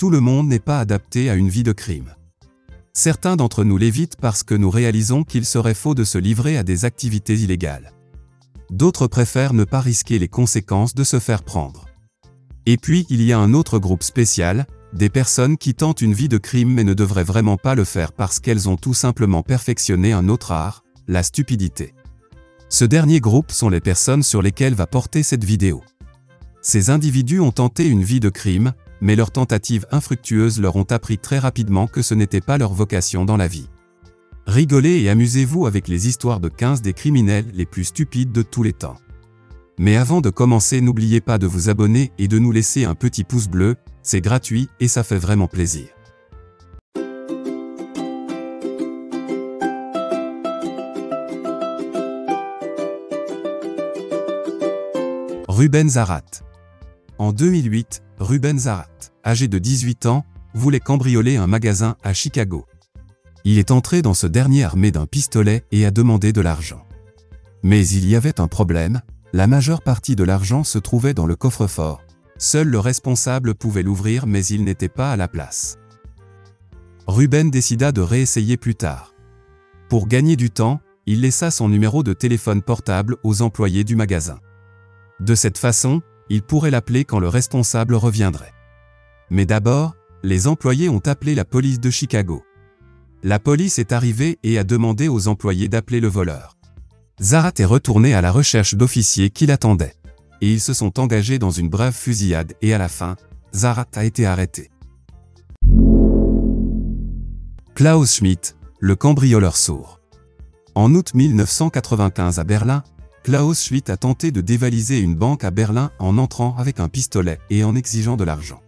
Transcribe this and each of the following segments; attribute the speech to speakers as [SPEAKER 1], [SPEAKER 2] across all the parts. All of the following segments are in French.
[SPEAKER 1] Tout le monde n'est pas adapté à une vie de crime. Certains d'entre nous l'évitent parce que nous réalisons qu'il serait faux de se livrer à des activités illégales. D'autres préfèrent ne pas risquer les conséquences de se faire prendre. Et puis, il y a un autre groupe spécial, des personnes qui tentent une vie de crime mais ne devraient vraiment pas le faire parce qu'elles ont tout simplement perfectionné un autre art, la stupidité. Ce dernier groupe sont les personnes sur lesquelles va porter cette vidéo. Ces individus ont tenté une vie de crime, mais leurs tentatives infructueuses leur ont appris très rapidement que ce n'était pas leur vocation dans la vie. Rigolez et amusez-vous avec les histoires de 15 des criminels les plus stupides de tous les temps. Mais avant de commencer, n'oubliez pas de vous abonner et de nous laisser un petit pouce bleu, c'est gratuit et ça fait vraiment plaisir. Ruben Zarat. En 2008, Ruben Zarat, âgé de 18 ans, voulait cambrioler un magasin à Chicago. Il est entré dans ce dernier armé d'un pistolet et a demandé de l'argent. Mais il y avait un problème, la majeure partie de l'argent se trouvait dans le coffre-fort. Seul le responsable pouvait l'ouvrir mais il n'était pas à la place. Ruben décida de réessayer plus tard. Pour gagner du temps, il laissa son numéro de téléphone portable aux employés du magasin. De cette façon, il pourrait l'appeler quand le responsable reviendrait. Mais d'abord, les employés ont appelé la police de Chicago. La police est arrivée et a demandé aux employés d'appeler le voleur. Zarat est retourné à la recherche d'officiers qui l'attendaient. Et ils se sont engagés dans une brève fusillade et à la fin, Zarat a été arrêté. Klaus Schmidt, le cambrioleur sourd. En août 1995 à Berlin, Klaus Schmidt a tenté de dévaliser une banque à Berlin en entrant avec un pistolet et en exigeant de l'argent.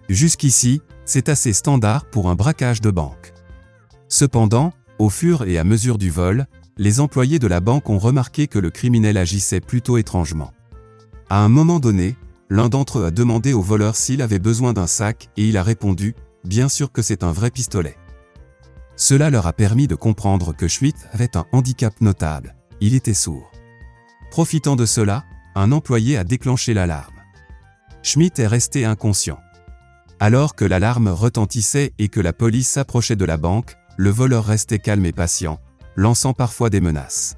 [SPEAKER 1] Jusqu'ici, c'est assez standard pour un braquage de banque. Cependant, au fur et à mesure du vol, les employés de la banque ont remarqué que le criminel agissait plutôt étrangement. À un moment donné, l'un d'entre eux a demandé au voleur s'il avait besoin d'un sac et il a répondu « Bien sûr que c'est un vrai pistolet ». Cela leur a permis de comprendre que Schmidt avait un handicap notable, il était sourd. Profitant de cela, un employé a déclenché l'alarme. Schmidt est resté inconscient. Alors que l'alarme retentissait et que la police s'approchait de la banque, le voleur restait calme et patient, lançant parfois des menaces.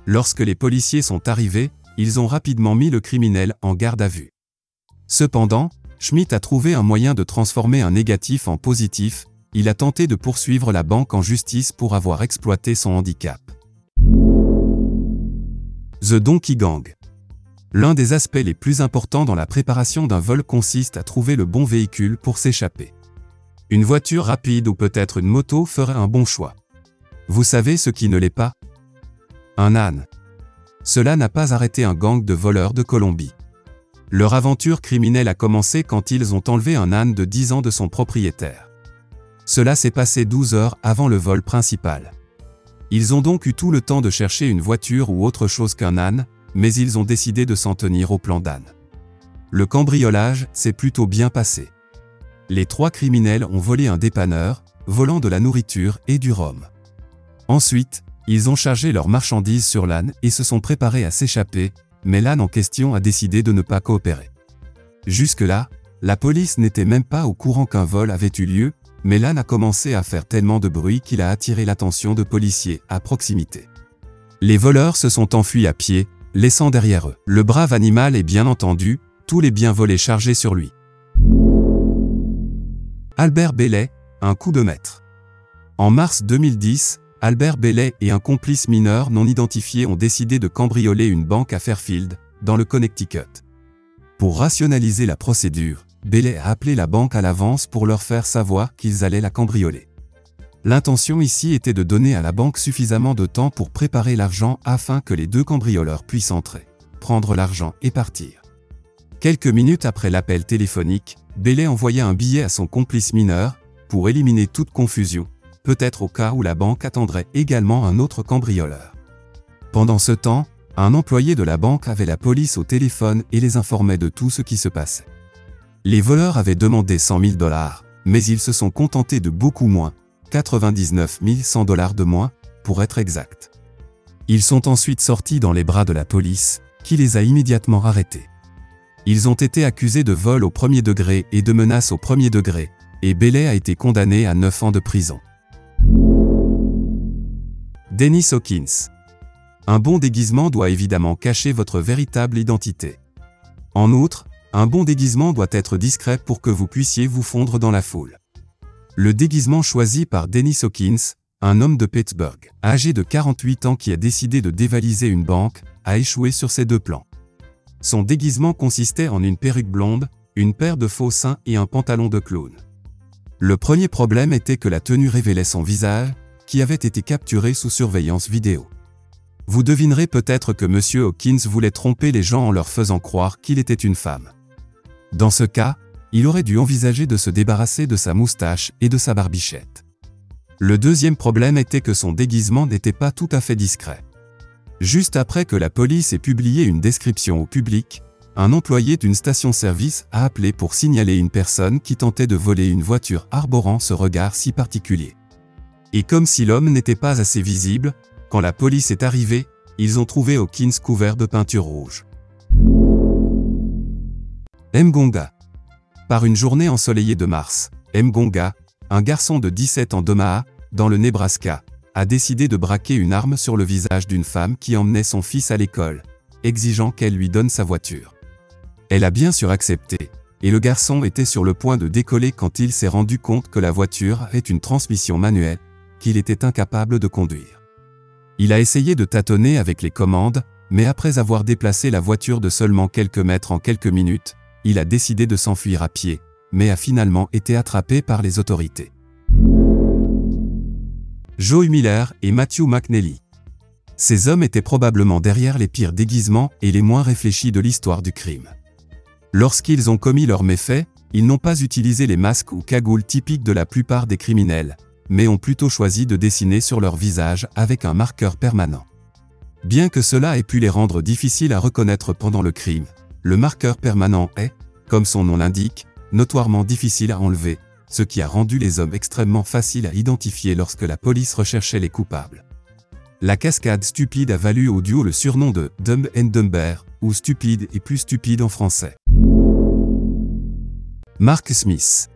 [SPEAKER 1] Lorsque les policiers sont arrivés, ils ont rapidement mis le criminel en garde à vue. Cependant, Schmidt a trouvé un moyen de transformer un négatif en positif, il a tenté de poursuivre la banque en justice pour avoir exploité son handicap. The Donkey Gang. L'un des aspects les plus importants dans la préparation d'un vol consiste à trouver le bon véhicule pour s'échapper. Une voiture rapide ou peut-être une moto ferait un bon choix. Vous savez ce qui ne l'est pas? Un âne. Cela n'a pas arrêté un gang de voleurs de Colombie. Leur aventure criminelle a commencé quand ils ont enlevé un âne de 10 ans de son propriétaire. Cela s'est passé 12 heures avant le vol principal. Ils ont donc eu tout le temps de chercher une voiture ou autre chose qu'un âne, mais ils ont décidé de s'en tenir au plan d'âne. Le cambriolage s'est plutôt bien passé. Les 3 criminels ont volé un dépanneur, volant de la nourriture et du rhum. Ensuite, ils ont chargé leurs marchandises sur l'âne et se sont préparés à s'échapper, mais l'âne en question a décidé de ne pas coopérer. Jusque-là, la police n'était même pas au courant qu'un vol avait eu lieu, mais l'âne a commencé à faire tellement de bruit qu'il a attiré l'attention de policiers à proximité. Les voleurs se sont enfuis à pied, laissant derrière eux le brave animal et bien entendu, tous les biens volés chargés sur lui. Albert Bellet, un coup de maître. En mars 2010, Albert Bellet et un complice mineur non identifié ont décidé de cambrioler une banque à Fairfield, dans le Connecticut. Pour rationaliser la procédure, Bellet a appelé la banque à l'avance pour leur faire savoir qu'ils allaient la cambrioler. L'intention ici était de donner à la banque suffisamment de temps pour préparer l'argent afin que les 2 cambrioleurs puissent entrer, prendre l'argent et partir. Quelques minutes après l'appel téléphonique, Bellet envoya un billet à son complice mineur, pour éliminer toute confusion, peut-être au cas où la banque attendrait également un autre cambrioleur. Pendant ce temps, un employé de la banque avait la police au téléphone et les informait de tout ce qui se passait. Les voleurs avaient demandé 100 000 $, mais ils se sont contentés de beaucoup moins, 99 100 $ de moins, pour être exact. Ils sont ensuite sortis dans les bras de la police, qui les a immédiatement arrêtés. Ils ont été accusés de vol au premier degré et de menaces au premier degré, et Bailey a été condamné à 9 ans de prison. Dennis Hawkins. Un bon déguisement doit évidemment cacher votre véritable identité. En outre, un bon déguisement doit être discret pour que vous puissiez vous fondre dans la foule. Le déguisement choisi par Dennis Hawkins, un homme de Pittsburgh, âgé de 48 ans qui a décidé de dévaliser une banque, a échoué sur ses 2 plans. Son déguisement consistait en une perruque blonde, une paire de faux seins et un pantalon de clown. Le premier problème était que la tenue révélait son visage, qui avait été capturé sous surveillance vidéo. Vous devinerez peut-être que M. Hawkins voulait tromper les gens en leur faisant croire qu'il était une femme. Dans ce cas, il aurait dû envisager de se débarrasser de sa moustache et de sa barbichette. Le deuxième problème était que son déguisement n'était pas tout à fait discret. Juste après que la police ait publié une description au public, un employé d'une station-service a appelé pour signaler une personne qui tentait de voler une voiture arborant ce regard si particulier. Et comme si l'homme n'était pas assez visible, quand la police est arrivée, ils ont trouvé Hawkins couvert de peinture rouge. Mgonga. Par une journée ensoleillée de mars, Mgonga, un garçon de 17 ans d'Omaha, dans le Nebraska, a décidé de braquer une arme sur le visage d'une femme qui emmenait son fils à l'école, exigeant qu'elle lui donne sa voiture. Elle a bien sûr accepté, et le garçon était sur le point de décoller quand il s'est rendu compte que la voiture avait une transmission manuelle, qu'il était incapable de conduire. Il a essayé de tâtonner avec les commandes, mais après avoir déplacé la voiture de seulement quelques mètres en quelques minutes, il a décidé de s'enfuir à pied, mais a finalement été attrapé par les autorités. Joe Miller et Matthew McNally. Ces hommes étaient probablement derrière les pires déguisements et les moins réfléchis de l'histoire du crime. Lorsqu'ils ont commis leurs méfaits, ils n'ont pas utilisé les masques ou cagoules typiques de la plupart des criminels, mais ont plutôt choisi de dessiner sur leur visage avec un marqueur permanent. Bien que cela ait pu les rendre difficiles à reconnaître pendant le crime, le marqueur permanent est, comme son nom l'indique, notoirement difficile à enlever, ce qui a rendu les hommes extrêmement faciles à identifier lorsque la police recherchait les coupables. La cascade stupide a valu au duo le surnom de « Dumb and Dumber » ou « Stupide et plus stupide » en français. Mark Smith.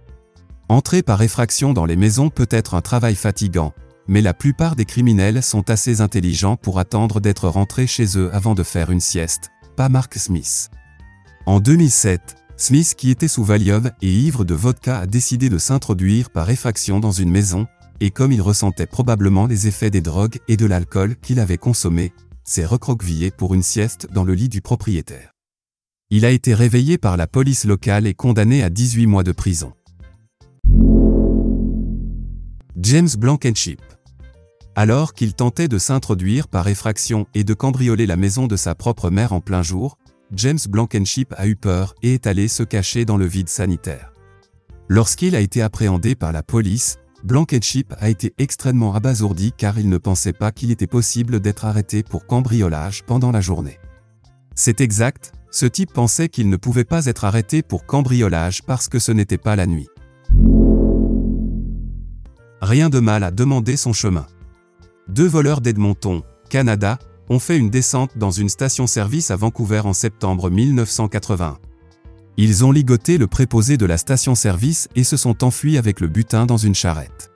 [SPEAKER 1] Entrer par effraction dans les maisons peut être un travail fatigant, mais la plupart des criminels sont assez intelligents pour attendre d'être rentrés chez eux avant de faire une sieste, pas Mark Smith. En 2007, Smith, qui était sous Valium et ivre de vodka, a décidé de s'introduire par effraction dans une maison, et comme il ressentait probablement les effets des drogues et de l'alcool qu'il avait consommés, s'est recroquevillé pour une sieste dans le lit du propriétaire. Il a été réveillé par la police locale et condamné à 18 mois de prison. James Blankenship. Alors qu'il tentait de s'introduire par effraction et de cambrioler la maison de sa propre mère en plein jour, James Blankenship a eu peur et est allé se cacher dans le vide sanitaire. Lorsqu'il a été appréhendé par la police, Blankenship a été extrêmement abasourdi car il ne pensait pas qu'il était possible d'être arrêté pour cambriolage pendant la journée. C'est exact, ce type pensait qu'il ne pouvait pas être arrêté pour cambriolage parce que ce n'était pas la nuit. Rien de mal à demander son chemin. 2 voleurs d'Edmonton, Canada, ont fait une descente dans une station-service à Vancouver en septembre 1980. Ils ont ligoté le préposé de la station-service et se sont enfuis avec le butin dans une charrette.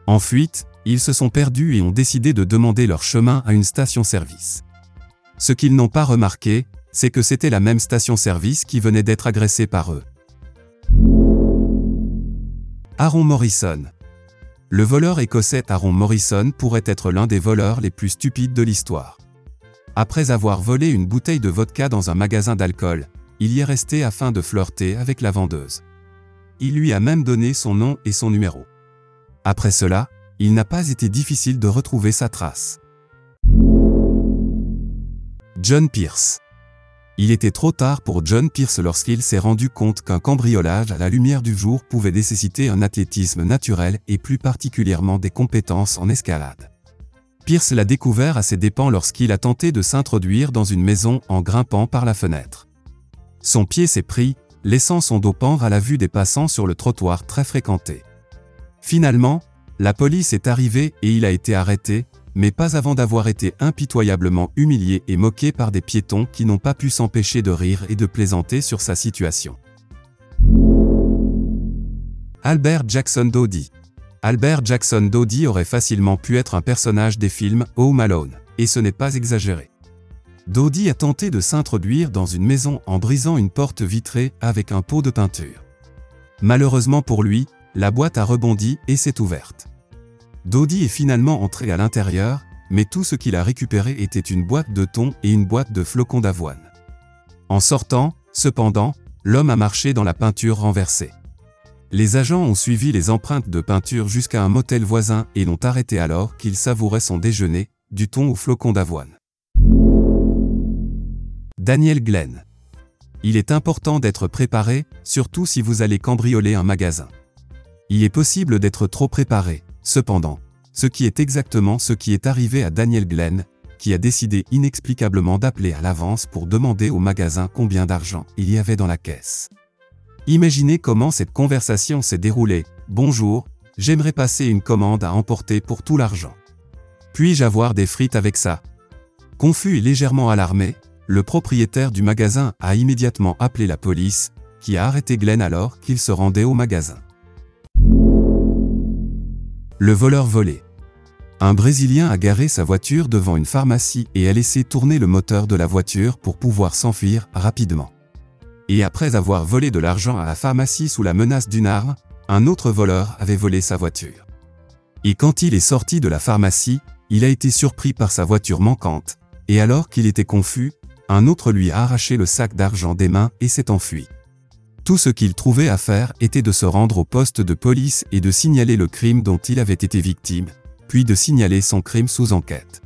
[SPEAKER 1] En fuite, ils se sont perdus et ont décidé de demander leur chemin à une station-service. Ce qu'ils n'ont pas remarqué, c'est que c'était la même station-service qui venait d'être agressée par eux. Aaron Morrison. Le voleur écossais Aaron Morrison pourrait être l'un des voleurs les plus stupides de l'histoire. Après avoir volé une bouteille de vodka dans un magasin d'alcool, il y est resté afin de flirter avec la vendeuse. Il lui a même donné son nom et son numéro. Après cela, il n'a pas été difficile de retrouver sa trace. John Pierce. Il était trop tard pour John Pierce lorsqu'il s'est rendu compte qu'un cambriolage à la lumière du jour pouvait nécessiter un athlétisme naturel et plus particulièrement des compétences en escalade. Pierce l'a découvert à ses dépens lorsqu'il a tenté de s'introduire dans une maison en grimpant par la fenêtre. Son pied s'est pris, laissant son dos pendre à la vue des passants sur le trottoir très fréquenté. Finalement, la police est arrivée et il a été arrêté, mais pas avant d'avoir été impitoyablement humilié et moqué par des piétons qui n'ont pas pu s'empêcher de rire et de plaisanter sur sa situation. Albert Jackson Dowdy. Albert Jackson Dowdy aurait facilement pu être un personnage des films Home Alone, et ce n'est pas exagéré. Dowdy a tenté de s'introduire dans une maison en brisant une porte vitrée avec un pot de peinture. Malheureusement pour lui, la boîte a rebondi et s'est ouverte. Dowdy est finalement entré à l'intérieur, mais tout ce qu'il a récupéré était une boîte de thon et une boîte de flocons d'avoine. En sortant, cependant, l'homme a marché dans la peinture renversée. Les agents ont suivi les empreintes de peinture jusqu'à un motel voisin et l'ont arrêté alors qu'il savourait son déjeuner, du thon aux flocons d'avoine. Daniel Glenn. Il est important d'être préparé, surtout si vous allez cambrioler un magasin. Il est possible d'être trop préparé, cependant, ce qui est exactement ce qui est arrivé à Daniel Glenn, qui a décidé inexplicablement d'appeler à l'avance pour demander au magasin combien d'argent il y avait dans la caisse. Imaginez comment cette conversation s'est déroulée. « Bonjour, j'aimerais passer une commande à emporter pour tout l'argent. Puis-je avoir des frites avec ça ?» Confus et légèrement alarmé, le propriétaire du magasin a immédiatement appelé la police, qui a arrêté Glenn alors qu'il se rendait au magasin. Le voleur volé. Un Brésilien a garé sa voiture devant une pharmacie et a laissé tourner le moteur de la voiture pour pouvoir s'enfuir rapidement. Et après avoir volé de l'argent à la pharmacie sous la menace d'une arme, un autre voleur avait volé sa voiture. Et quand il est sorti de la pharmacie, il a été surpris par sa voiture manquante, et alors qu'il était confus, un autre lui a arraché le sac d'argent des mains et s'est enfui. Tout ce qu'il trouvait à faire était de se rendre au poste de police et de signaler le crime dont il avait été victime, puis de signaler son crime sous enquête.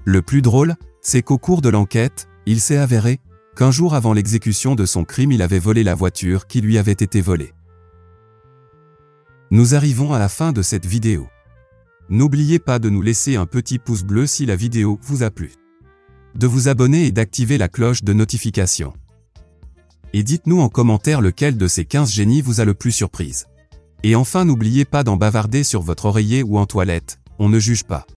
[SPEAKER 1] Le plus drôle, c'est qu'au cours de l'enquête, il s'est avéré qu'un jour avant l'exécution de son crime, il avait volé la voiture qui lui avait été volée. Nous arrivons à la fin de cette vidéo. N'oubliez pas de nous laisser un petit pouce bleu si la vidéo vous a plu, de vous abonner et d'activer la cloche de notification. Et dites-nous en commentaire lequel de ces 15 génies vous a le plus surprise. Et enfin n'oubliez pas d'en bavarder sur votre oreiller ou en toilette, on ne juge pas.